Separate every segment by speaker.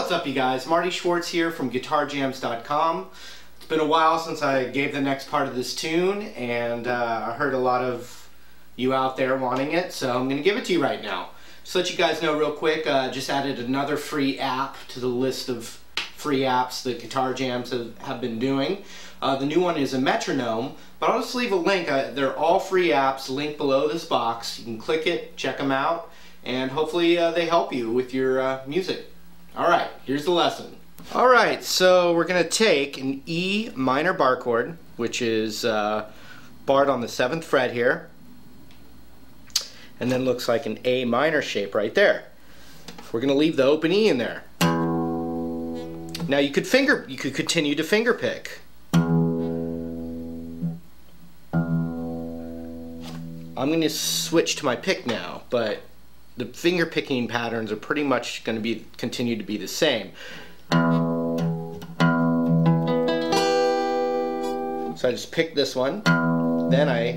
Speaker 1: What's up, you guys? Marty Schwartz here from GuitarJams.com. It's been a while since I gave the next part of this tune, and I heard a lot of you out there wanting it, so I'm going to give it to you right now. Just to let you guys know real quick, just added another free app to the list of free apps that Guitar Jams have been doing. The new one is a metronome, but I'll just leave a link. They're all free apps, link below this box. You can click it, check them out, and hopefully they help you with your music. Alright, here's the lesson. Alright, so we're going to take an E minor bar chord, which is barred on the 7th fret here, and then looks like an A minor shape right there. We're going to leave the open E in there. Now you could continue to finger pick. I'm going to switch to my pick now, but the finger picking patterns are pretty much going to continue to be the same. So I just pick this one, then I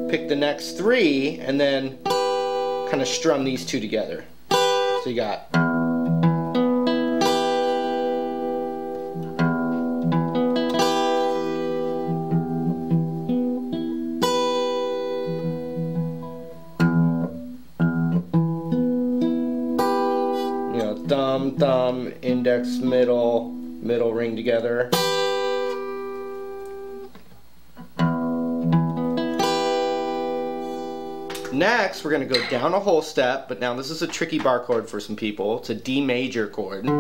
Speaker 1: pick the next three, and then kind of strum these two together. So you got thumb, thumb, index, middle ring together. Next, we're going to go down a whole step, but now this is a tricky bar chord for some people. It's a D major chord. And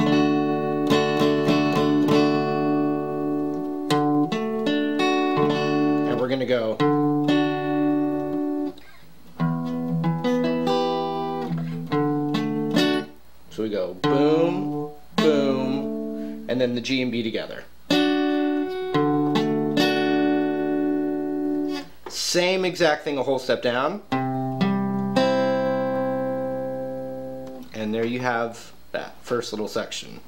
Speaker 1: we're going to go so we go boom, boom, and then the G and B together. Same exact thing a whole step down. And there you have that first little section.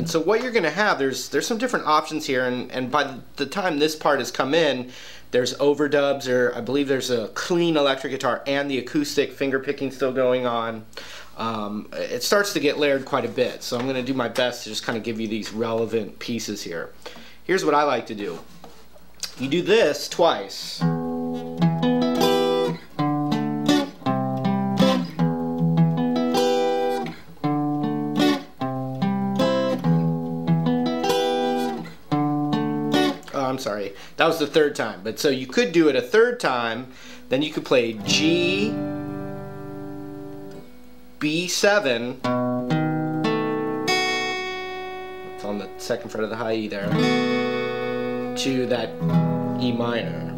Speaker 1: So what you're going to have, there's some different options here, and by the time this part has come in, there's overdubs, or I believe there's a clean electric guitar and the acoustic finger picking still going on. It starts to get layered quite a bit, so I'm going to do my best to just kind of give you these relevant pieces here. Here's what I like to do. You do this twice. I'm sorry, that was the third time, but so you could do it a third time, then you could play G, B7, it's on the 2nd fret of the high E there, to that E minor.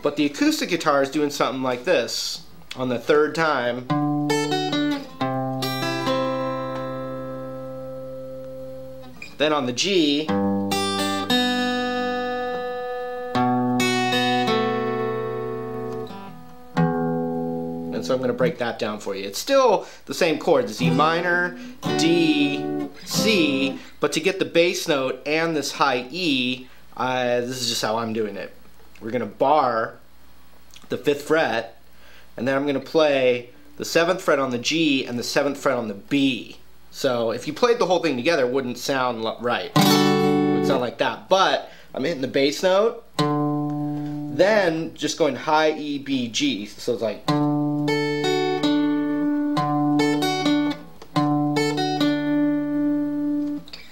Speaker 1: But the acoustic guitar is doing something like this on the 3rd time. Then on the G, and so I'm going to break that down for you. It's still the same chords, it's E minor, D, C, but to get the bass note and this high E, this is just how I'm doing it. We're going to bar the 5th fret, and then I'm going to play the 7th fret on the G and the 7th fret on the B. So if you played the whole thing together, it wouldn't sound right. It would sound like that. But I'm hitting the bass note, then just going high E, B, G. So it's like.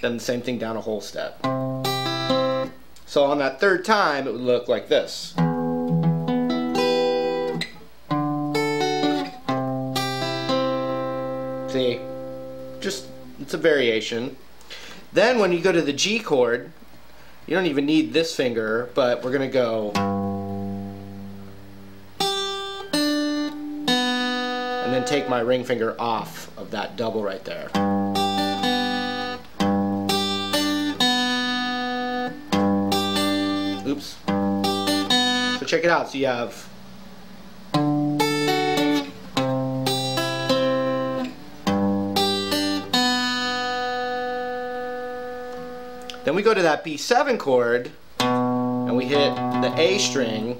Speaker 1: Then the same thing down a whole step. So on that 3rd time, it would look like this. See? Just, it's a variation. Then when you go to the G chord, you don't even need this finger, but we're going to go and then take my ring finger off of that double right there. Oops. So check it out. So you have then we go to that B7 chord and we hit the A string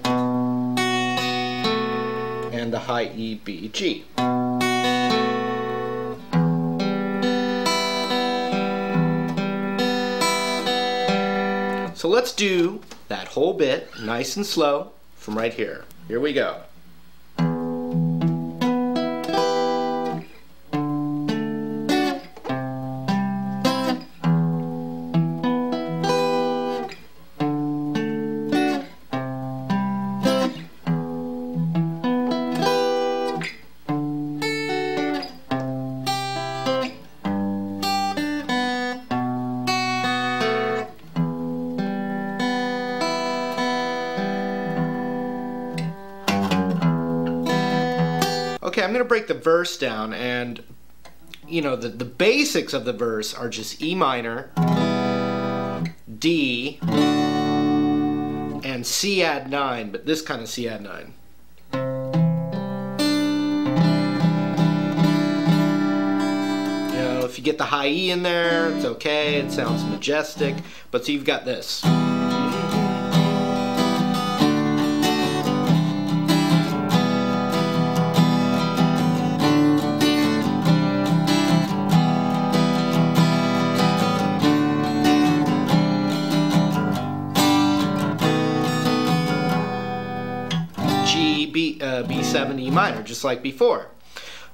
Speaker 1: and the high E, B, G. So let's do that whole bit nice and slow from right here. Here we go. Okay, I'm going to break the verse down, and you know, the basics of the verse are just E minor, D, and C add 9, but this kind of C add 9. You know, if you get the high E in there, it's okay, it sounds majestic, but so you've got this. B7, E minor, just like before.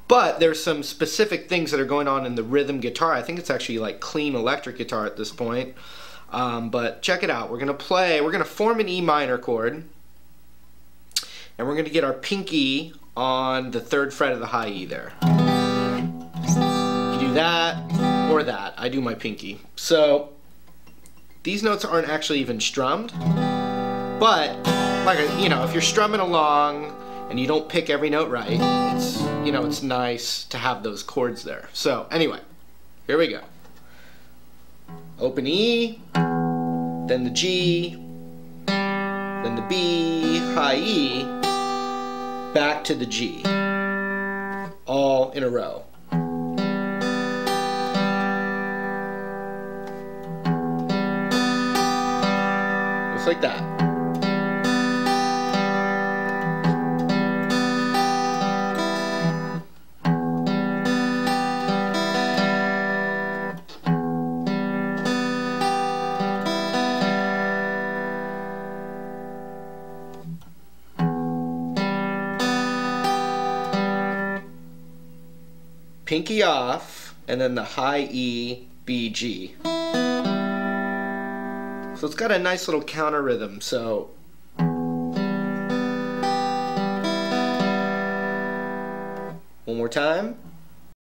Speaker 1: But there's some specific things that are going on in the rhythm guitar. I think it's actually like clean electric guitar at this point. But check it out. We're going to form an E minor chord, and we're going to get our pinky on the 3rd fret of the high E there. You do that or that. I do my pinky. So these notes aren't actually even strummed, but like, you know, if you're strumming along and you don't pick every note right, it's, you know, it's nice to have those chords there. So anyway, here we go. Open E, then the G, then the B, high E, back to the G, all in a row. Just like that. Pinky off, and then the high E, B, G. So it's got a nice little counter rhythm, so one more time.